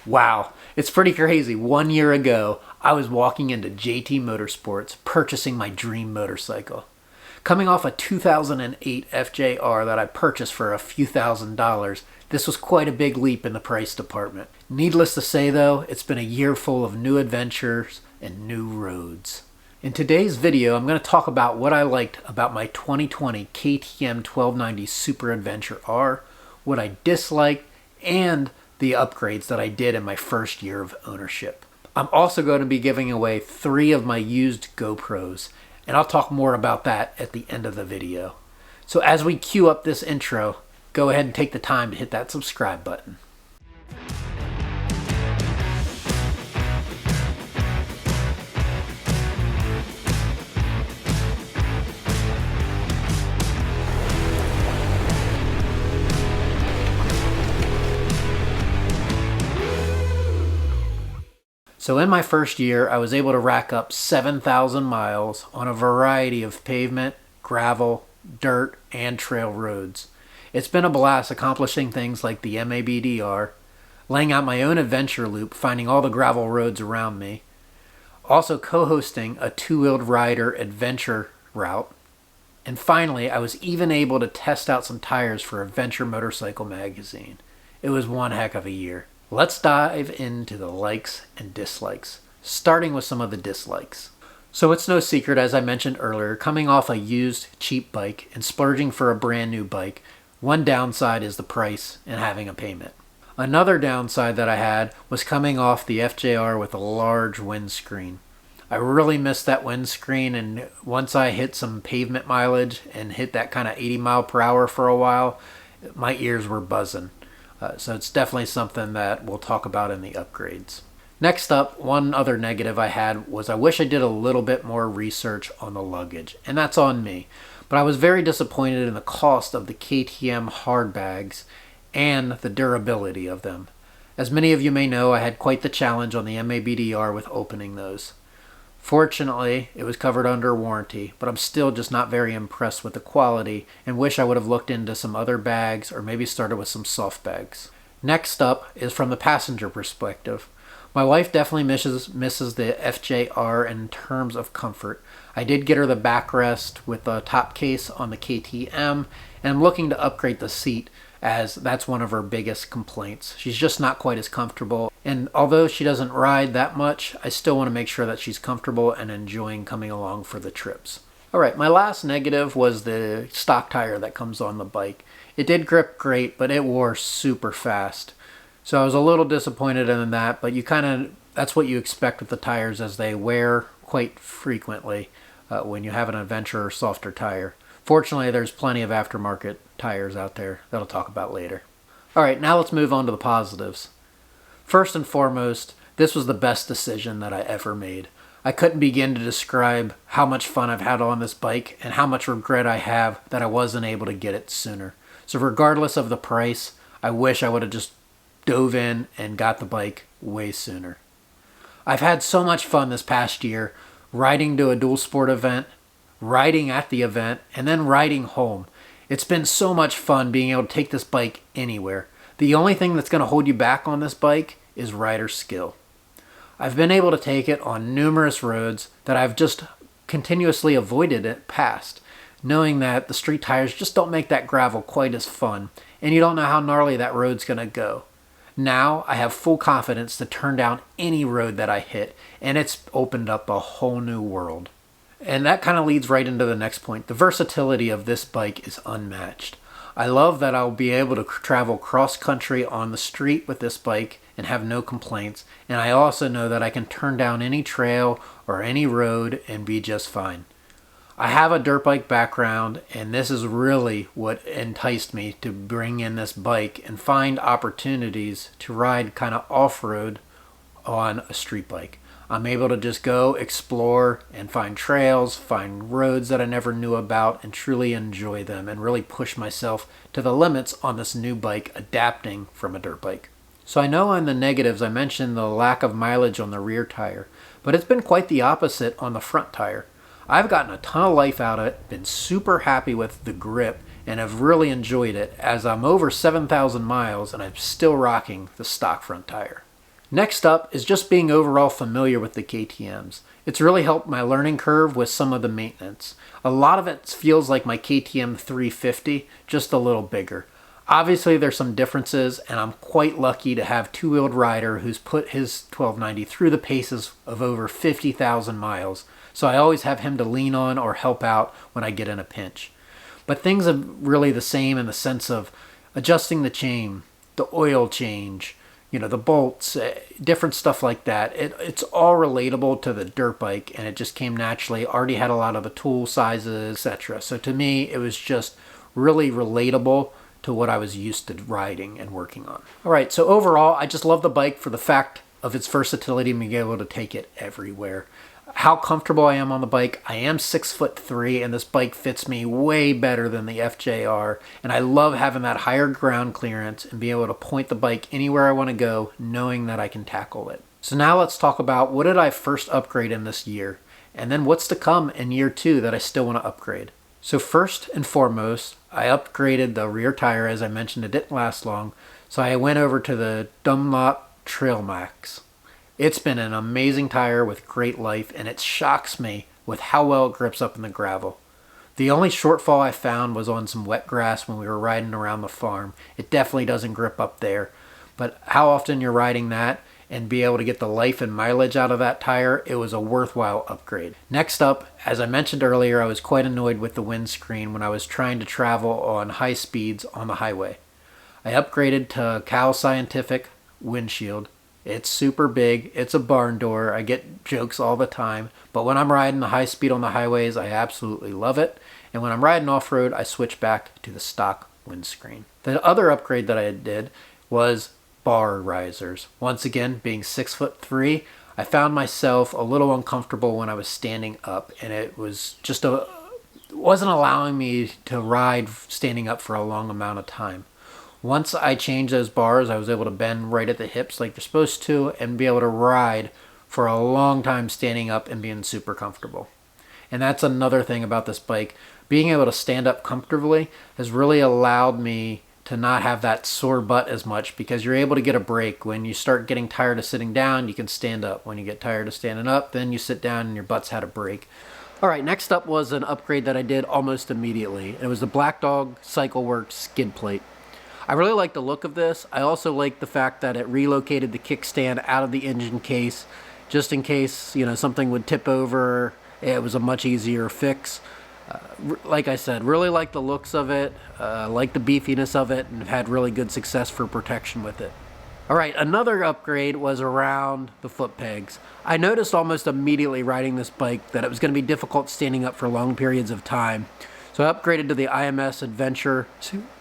Wow, it's pretty crazy. 1 year ago, I was walking into JT Motorsports purchasing my dream motorcycle. Coming off a 2008 FJR that I purchased for a few $1,000s, this was quite a big leap in the price department. Needless to say though, it's been a year full of new adventures and new roads. In today's video, I'm going to talk about what I liked about my 2020 KTM 1290 Super Adventure R, what I disliked, and the upgrades that I did in my first year of ownership. I'm also going to be giving away 3 of my used GoPros, and I'll talk more about that at the end of the video. So as we cue up this intro, go ahead and take the time to hit that subscribe button. So in my first year, I was able to rack up 7,000 miles on a variety of pavement, gravel, dirt, and trail roads. It's been a blast accomplishing things like the MABDR, laying out my own adventure loop, finding all the gravel roads around me, also co-hosting a 2-wheeled rider adventure route, and finally, I was even able to test out some tires for Adventure Motorcycle magazine. It was one heck of a year. Let's dive into the likes and dislikes, starting with some of the dislikes. So it's no secret, as I mentioned earlier, coming off a used cheap bike and splurging for a brand new bike, one downside is the price and having a payment. Another downside that I had was coming off the FJR with a large windscreen. I really missed that windscreen, and once I hit some pavement mileage and hit that kind of 80 mile per hour for a while, my ears were buzzing. So it's definitely something that we'll talk about in the upgrades. Next up, one other negative I had was I wish I did a little bit more research on the luggage, and that's on me. But I was very disappointed in the cost of the KTM hard bags and the durability of them. As many of you may know, I had quite the challenge on the MABDR with opening those. Fortunately, it was covered under warranty, but I'm still just not very impressed with the quality and wish I would have looked into some other bags or maybe started with some soft bags. Next up is from the passenger perspective. My wife definitely misses the FJR in terms of comfort. I did get her the backrest with the top case on the KTM, and I'm looking to upgrade the seat as that's one of her biggest complaints. She's just not quite as comfortable, and although she doesn't ride that much, I still want to make sure that she's comfortable and enjoying coming along for the trips. Alright, my last negative was the stock tire that comes on the bike. It did grip great, but it wore super fast. So I was a little disappointed in that, but that's what you expect with the tires as they wear quite frequently when you have an adventure or softer tire. Fortunately, there's plenty of aftermarket tires out there that I'll talk about later. Alright, now let's move on to the positives. First and foremost, this was the best decision that I ever made. I couldn't begin to describe how much fun I've had on this bike and how much regret I have that I wasn't able to get it sooner. So regardless of the price, I wish I would have just dove in and got the bike way sooner. I've had so much fun this past year riding to a dual sport event, riding at the event, and then riding home. It's been so much fun being able to take this bike anywhere. The only thing that's going to hold you back on this bike is rider skill. I've been able to take it on numerous roads that I've just continuously avoided it past, knowing that the street tires just don't make that gravel quite as fun, and you don't know how gnarly that road's going to go. Now I have full confidence to turn down any road that I hit, and it's opened up a whole new world. And that kind of leads right into the next point. The versatility of this bike is unmatched. I love that I'll be able to travel cross-country on the street with this bike and have no complaints. And I also know that I can turn down any trail or any road and be just fine. I have a dirt bike background, and this is really what enticed me to bring in this bike and find opportunities to ride kind of off-road on a street bike. I'm able to just go explore and find trails, find roads that I never knew about, and truly enjoy them and really push myself to the limits on this new bike, adapting from a dirt bike. So I know on the negatives I mentioned the lack of mileage on the rear tire, but it's been quite the opposite on the front tire. I've gotten a ton of life out of it, been super happy with the grip, and have really enjoyed it as I'm over 7,000 miles and I'm still rocking the stock front tire. Next up is just being overall familiar with the KTMs. It's really helped my learning curve with some of the maintenance. A lot of it feels like my KTM 350, just a little bigger. Obviously there's some differences, and I'm quite lucky to have two-wheeled rider who's put his 1290 through the paces of over 50,000 miles, so I always have him to lean on or help out when I get in a pinch. But things are really the same in the sense of adjusting the chain, the oil change, the bolts, different stuff like that. It's all relatable to the dirt bike, and it just came naturally. Already had a lot of the tool sizes, etc. So to me, it was just really relatable to what I was used to riding and working on. All right, so overall, I just love the bike for the fact of its versatility and being able to take it everywhere. How comfortable I am on the bike. I am 6'3", and this bike fits me way better than the FJR, and I love having that higher ground clearance and being able to point the bike anywhere I want to go, knowing that I can tackle it. So now let's talk about what did I first upgrade in this year, and then what's to come in year 2 that I still want to upgrade. So first and foremost, I upgraded the rear tire. As I mentioned, it didn't last long, so I went over to the Dunlop Trail Max. It's been an amazing tire with great life, and it shocks me with how well it grips up in the gravel. The only shortfall I found was on some wet grass when we were riding around the farm. It definitely doesn't grip up there, but how often you're riding that and be able to get the life and mileage out of that tire, it was a worthwhile upgrade. Next up, as I mentioned earlier, I was quite annoyed with the windscreen when I was trying to travel on high speeds on the highway. I upgraded to Cal Scientific windshield. It's super big. It's a barn door. I get jokes all the time. But when I'm riding the high speed on the highways, I absolutely love it. And when I'm riding off-road, I switch back to the stock windscreen. The other upgrade that I did was bar risers. Once again, being 6'3", I found myself a little uncomfortable when I was standing up. And it was just wasn't allowing me to ride standing up for a long amount of time. Once I changed those bars, I was able to bend right at the hips like they're supposed to and be able to ride for a long time standing up and being super comfortable. And that's another thing about this bike. Being able to stand up comfortably has really allowed me to not have that sore butt as much because you're able to get a break. When you start getting tired of sitting down, you can stand up. When you get tired of standing up, then you sit down and your butt's had a break. All right, next up was an upgrade that I did almost immediately. It was the Black Dog CycleWorks skid plate. I really like the look of this. I also like the fact that it relocated the kickstand out of the engine case just in case, something would tip over. It was a much easier fix. Like I said, really like the looks of it, like the beefiness of it, and have had really good success for protection with it. All right, another upgrade was around the foot pegs. I noticed almost immediately riding this bike that it was going to be difficult standing up for long periods of time. So I upgraded to the IMS Adventure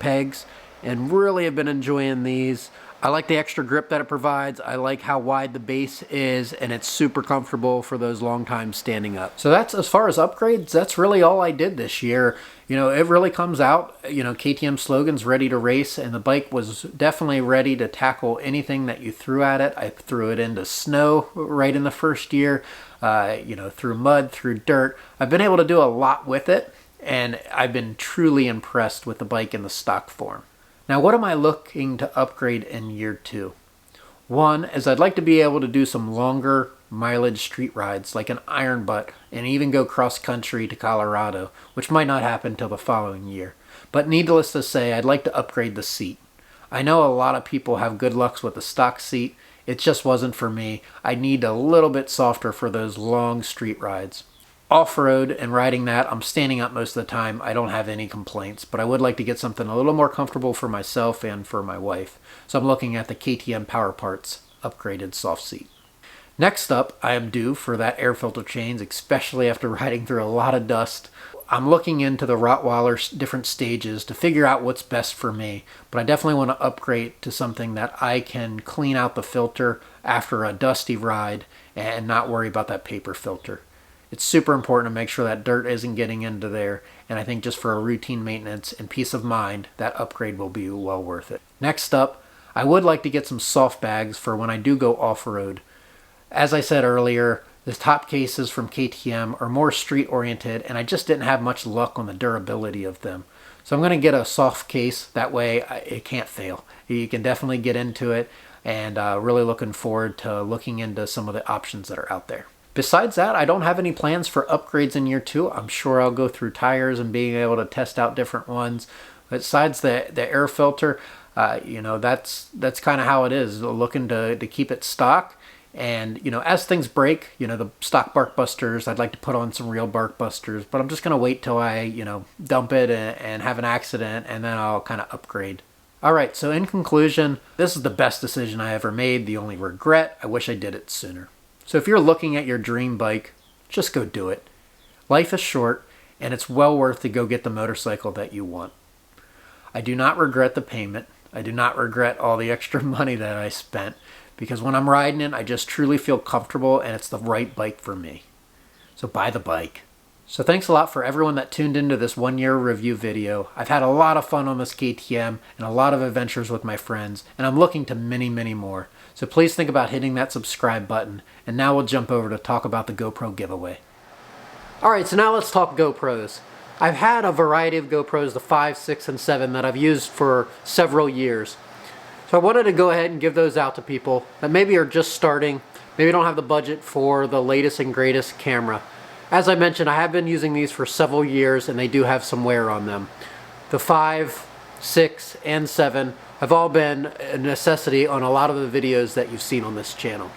pegs and really have been enjoying these. I like the extra grip that it provides. I like how wide the base is, and it's super comfortable for those long times standing up. So that's, as far as upgrades, that's really all I did this year. It really comes out, KTM slogan's ready to race, and the bike was definitely ready to tackle anything that you threw at it. I threw it into snow right in the first year, through mud, through dirt. I've been able to do a lot with it, and I've been truly impressed with the bike in the stock form. Now, what am I looking to upgrade in year 2? One is I'd like to be able to do some longer mileage street rides like an iron butt and even go cross country to Colorado, which might not happen till the following year. But needless to say, I'd like to upgrade the seat. I know a lot of people have good lucks with the stock seat. It just wasn't for me. I need a little bit softer for those long street rides. Off-road and riding that, I'm standing up most of the time. I don't have any complaints, but I would like to get something a little more comfortable for myself and for my wife. So I'm looking at the KTM Power Parts upgraded soft seat. Next up, I am due for that air filter change, especially after riding through a lot of dust. I'm looking into the Rottweiler's different stages to figure out what's best for me, but I definitely want to upgrade to something that I can clean out the filter after a dusty ride and not worry about that paper filter. It's super important to make sure that dirt isn't getting into there, and I think just for a routine maintenance and peace of mind, that upgrade will be well worth it. Next up, I would like to get some soft bags for when I do go off-road. As I said earlier, the top cases from KTM are more street-oriented, and I just didn't have much luck on the durability of them. So I'm going to get a soft case, that way it can't fail. You can definitely get into it. and really looking forward to looking into some of the options that are out there. Besides that, I don't have any plans for upgrades in year 2. I'm sure I'll go through tires and being able to test out different ones. Besides the air filter, that's kind of how it is. Looking to keep it stock. And, as things break, the stock bark busters, I'd like to put on some real bark busters. But I'm just going to wait till I, dump it and have an accident, and then I'll kind of upgrade. All right, so in conclusion, this is the best decision I ever made. The only regret, I wish I did it sooner. So if you're looking at your dream bike, just go do it. Life is short, and it's well worth to go get the motorcycle that you want. I do not regret the payment. I do not regret all the extra money that I spent, because when I'm riding it, I just truly feel comfortable, and it's the right bike for me. So buy the bike. So thanks a lot for everyone that tuned into this 1-year review video. I've had a lot of fun on this KTM and a lot of adventures with my friends, and I'm looking to many, many more. So please think about hitting that subscribe button. And now we'll jump over to talk about the GoPro giveaway. Alright, so now let's talk GoPros. I've had a variety of GoPros, the 5, 6, and 7, that I've used for several years. So I wanted to go ahead and give those out to people that maybe are just starting, maybe don't have the budget for the latest and greatest camera. As I mentioned, I have been using these for several years, and they do have some wear on them. The 5, 6, and 7 have all been a necessity on a lot of the videos that you've seen on this channel.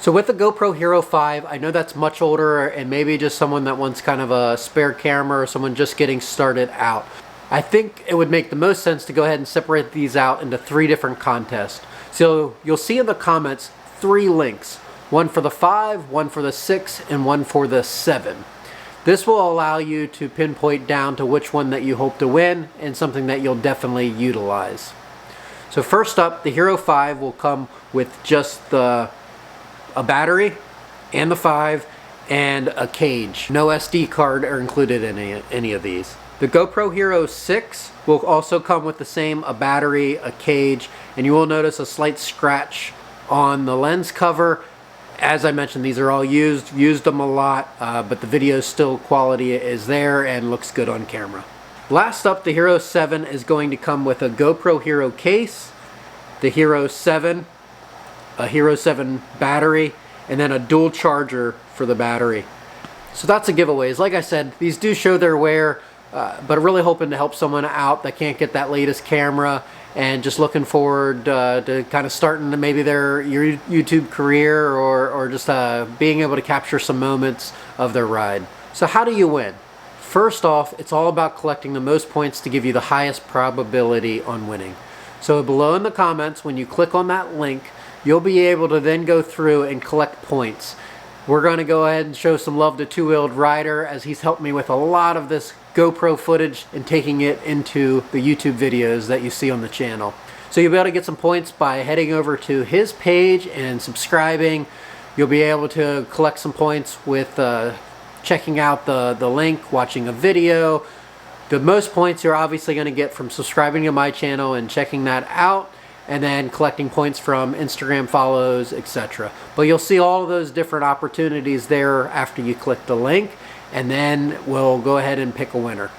So with the GoPro Hero 5, I know that's much older and maybe just someone that wants kind of a spare camera or someone just getting started out. I think it would make the most sense to go ahead and separate these out into 3 different contests. So you'll see in the comments 3 links. One for the 5, one for the 6, and one for the 7. This will allow you to pinpoint down to which one that you hope to win and something that you'll definitely utilize. So first up, the Hero 5 will come with just a battery and the 5 and a cage. No SD card are included in any of these. The GoPro Hero 6 will also come with the same, a battery, a cage, and you will notice a slight scratch on the lens cover. As I mentioned, these are all used them a lot, but the video still quality is there and looks good on camera. Last up, the Hero 7 is going to come with a GoPro Hero case, the Hero 7, a Hero 7 battery, and then a dual charger for the battery. So that's the giveaways. Like I said, these do show their wear, but really hoping to help someone out that can't get that latest camera and just looking forward to kind of starting maybe your YouTube career or just being able to capture some moments of their ride. So how do you win? First off, it's all about collecting the most points to give you the highest probability on winning. So below in the comments, when you click on that link, you'll be able to then go through and collect points. We're going to go ahead and show some love to Two Wheeled Rider, as he's helped me with a lot of this GoPro footage and taking it into the YouTube videos that you see on the channel. So you'll be able to get some points by heading over to his page and subscribing. You'll be able to collect some points with checking out the link, watching a video. The most points you're obviously going to get from subscribing to my channel and checking that out, and then collecting points from Instagram follows, etc. But you'll see all of those different opportunities there after you click the link, and then we'll go ahead and pick a winner.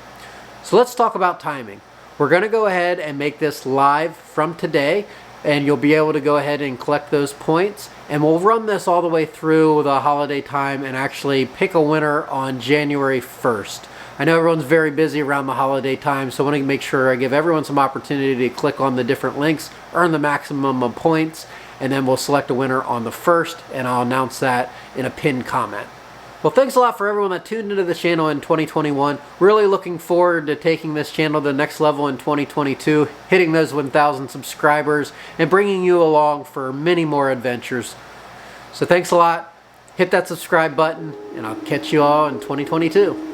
So let's talk about timing. We're going to go ahead and make this live from today, and you'll be able to go ahead and collect those points, and we'll run this all the way through the holiday time and actually pick a winner on January 1st. I know everyone's very busy around the holiday time, so I want to make sure I give everyone some opportunity to click on the different links, earn the maximum of points, and then we'll select a winner on the 1st, and I'll announce that in a pinned comment. Well, thanks a lot for everyone that tuned into the channel in 2021. Really looking forward to taking this channel to the next level in 2022, hitting those 1,000 subscribers, and bringing you along for many more adventures. So thanks a lot. Hit that subscribe button, and I'll catch you all in 2022.